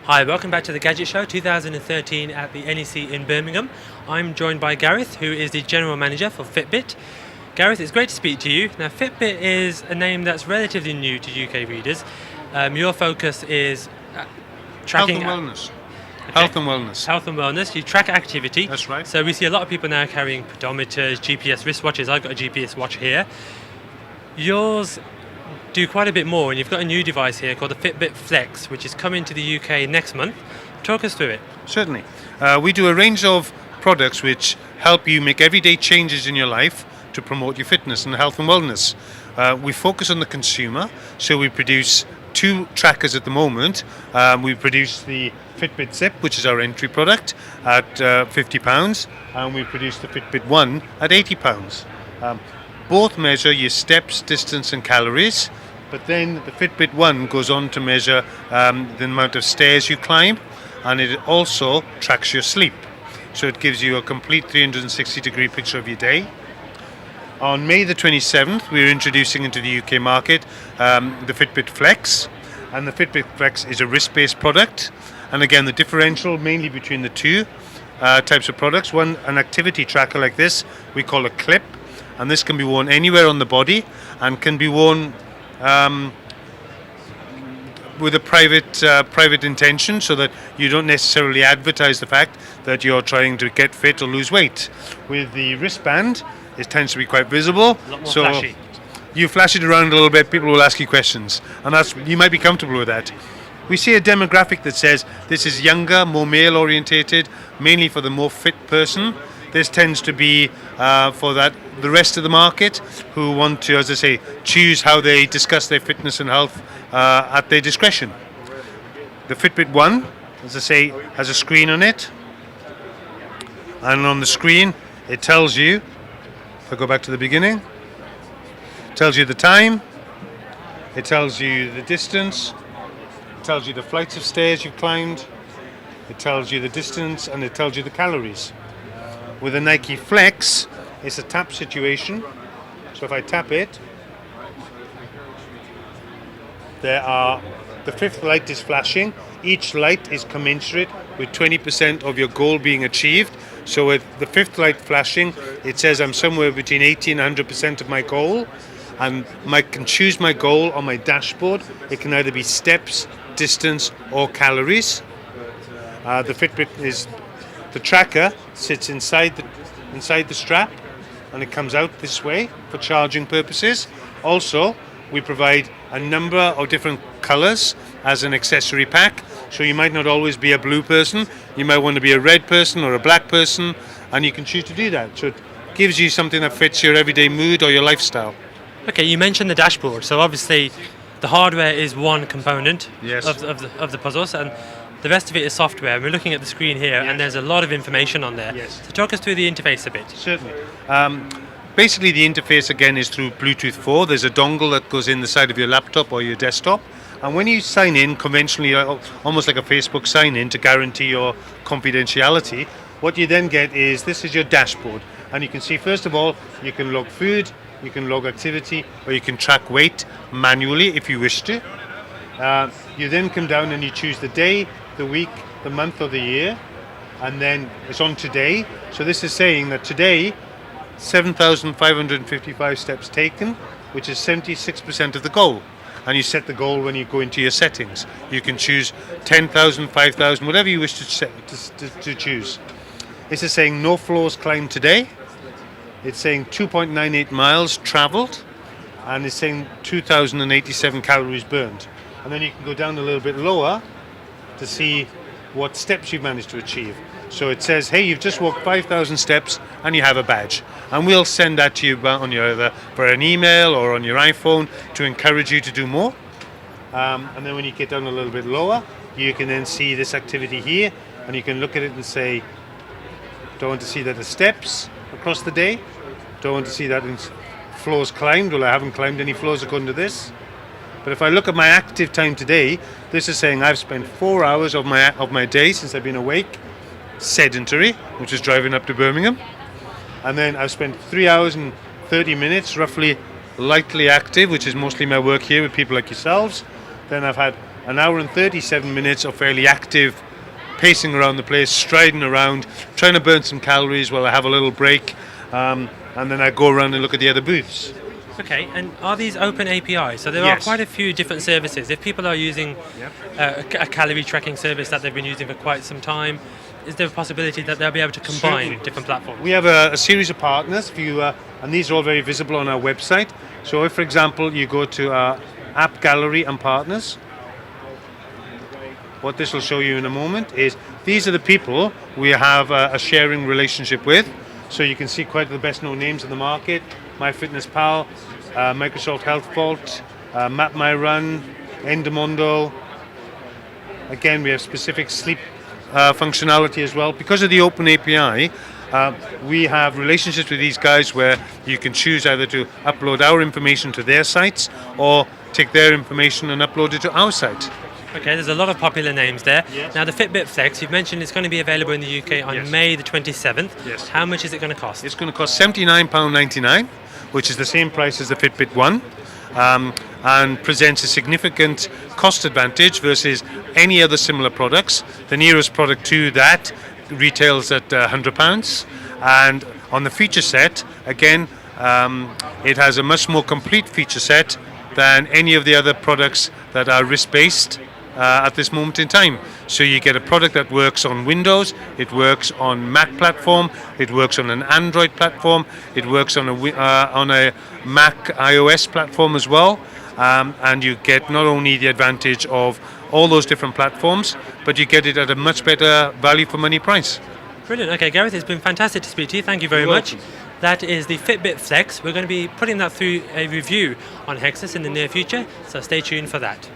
Hi, welcome back to the Gadget Show 2013 at the NEC in Birmingham. I'm joined by Gareth, who is the General Manager for Fitbit. Gareth, it's great to speak to you. Now, Fitbit is a name that's relatively new to UK readers. Your focus is tracking... Health and wellness. Okay. Health and wellness. Health and wellness. You track activity. That's right. So we see a lot of people now carrying pedometers, GPS wristwatches. I've got a GPS watch here. Yours do quite a bit more, and you've got a new device here called the Fitbit Flex, which is coming to the UK next month. Talk us through it. Certainly. We do a range of products which help you make everyday changes in your life to promote your fitness and health and wellness. We focus on the consumer, so we produce two trackers at the moment. We produce the Fitbit Zip, which is our entry product, at £50, and we produce the Fitbit One at £80. Both measure your steps, distance and calories, but then the Fitbit One goes on to measure the amount of stairs you climb, and it also tracks your sleep. So it gives you a complete 360-degree picture of your day. On May the 27th, we're introducing into the UK market the Fitbit Flex, and the Fitbit Flex is a wrist-based product. And again, the differential mainly between the two types of products, one, an activity tracker like this, we call a clip, and this can be worn anywhere on the body and can be worn with a private intention, so that you don't necessarily advertise the fact that you're trying to get fit or lose weight. With the wristband, it tends to be quite visible. A lot more flashy. You flash it around a little bit, people will ask you questions, and you might be comfortable with that. We see a demographic that says this is younger, more male orientated, mainly for the more fit person. This tends to be for the rest of the market who want to, as I say, choose how they discuss their fitness and health at their discretion. The Fitbit One, as I say, has a screen on it, and on the screen it tells you, if I go back to the beginning, it tells you the time, it tells you the distance, it tells you the flights of stairs you've climbed, it tells you the distance, and it tells you the calories. With a Nike Flex, it's a tap situation. So if I tap it, the fifth light is flashing. Each light is commensurate with 20% of your goal being achieved. So with the fifth light flashing, it says I'm somewhere between 80 and 100% of my goal. And I can choose my goal on my dashboard. It can either be steps, distance, or calories. The Fitbit is... The tracker sits inside the strap, and it comes out this way for charging purposes. Also, we provide a number of different colors as an accessory pack. So you might not always be a blue person. You might want to be a red person or a black person, and you can choose to do that. So it gives you something that fits your everyday mood or your lifestyle. Okay, you mentioned the dashboard. So obviously, the hardware is one component Yes. of the puzzles, and the rest of it is software. We're looking at the screen here, Yes. and there's a lot of information on there. Yes. So talk us through the interface a bit. Certainly. Basically, the interface again is through Bluetooth 4. There's a dongle that goes in the side of your laptop or your desktop. And when you sign in conventionally, almost like a Facebook sign-in to guarantee your confidentiality, what you then get is this is your dashboard. And you can see, first of all, you can log food, you can log activity, or you can track weight manually if you wish to. You then come down and you choose the day, the week, the month or the year, and then it's on today. So this is saying that today 7,555 steps taken, which is 76% of the goal. And you set the goal when you go into your settings. You can choose 10,000, 5,000, whatever you wish to choose. This is saying no floors climbed today. It's saying 2.98 miles traveled, and it's saying 2,087 calories burned. And then you can go down a little bit lower to see what steps you've managed to achieve. So it says, hey, you've just walked 5,000 steps and you have a badge. And we'll send that to you on your either for an email or on your iPhone to encourage you to do more. And then when you get down a little bit lower, you can then see this activity here, and you can look at it and say, don't want to see that the steps across the day, don't want to see that in floors climbed. Well, I haven't climbed any floors according to this. But if I look at my active time today, this is saying I've spent 4 hours of my day since I've been awake, sedentary, which is driving up to Birmingham. And then I've spent 3 hours and 30 minutes, roughly lightly active, which is mostly my work here with people like yourselves. Then I've had an hour and 37 minutes of fairly active pacing around the place, striding around, trying to burn some calories while I have a little break, and then I go around and look at the other booths. Okay, and are these open APIs? So there are Yes. quite a few different services. If people are using a calorie tracking service that they've been using for quite some time, is there a possibility that they'll be able to combine Certainly. different platforms? We have a series of partners, and these are all very visible on our website. So if, for example, you go to our App Gallery and Partners, what this will show you in a moment is these are the people we have a sharing relationship with. So you can see quite the best known names in the market: MyFitnessPal, Microsoft Health Vault, MapMyRun, Endomondo. Again, we have specific sleep functionality as well. Because of the open API, we have relationships with these guys where you can choose either to upload our information to their sites or take their information and upload it to our site. Okay, there's a lot of popular names there. Yes. Now the Fitbit Flex, you've mentioned it's going to be available in the UK on Yes. May the 27th. Yes. How much is it going to cost? It's going to cost £79.99, which is the same price as the Fitbit One, and presents a significant cost advantage versus any other similar products. The nearest product to that retails at £100, and on the feature set, again, it has a much more complete feature set than any of the other products that are wrist-based at this moment in time. So you get a product that works on Windows, it works on Mac platform, it works on an Android platform, it works on a Mac iOS platform as well, and you get not only the advantage of all those different platforms, but you get it at a much better value for money price. Brilliant. Okay, Gareth, it's been fantastic to speak to you. Thank you very You're much. welcome. That is the Fitbit Flex. We're going to be putting that through a review on Hexus in the near future, so stay tuned for that.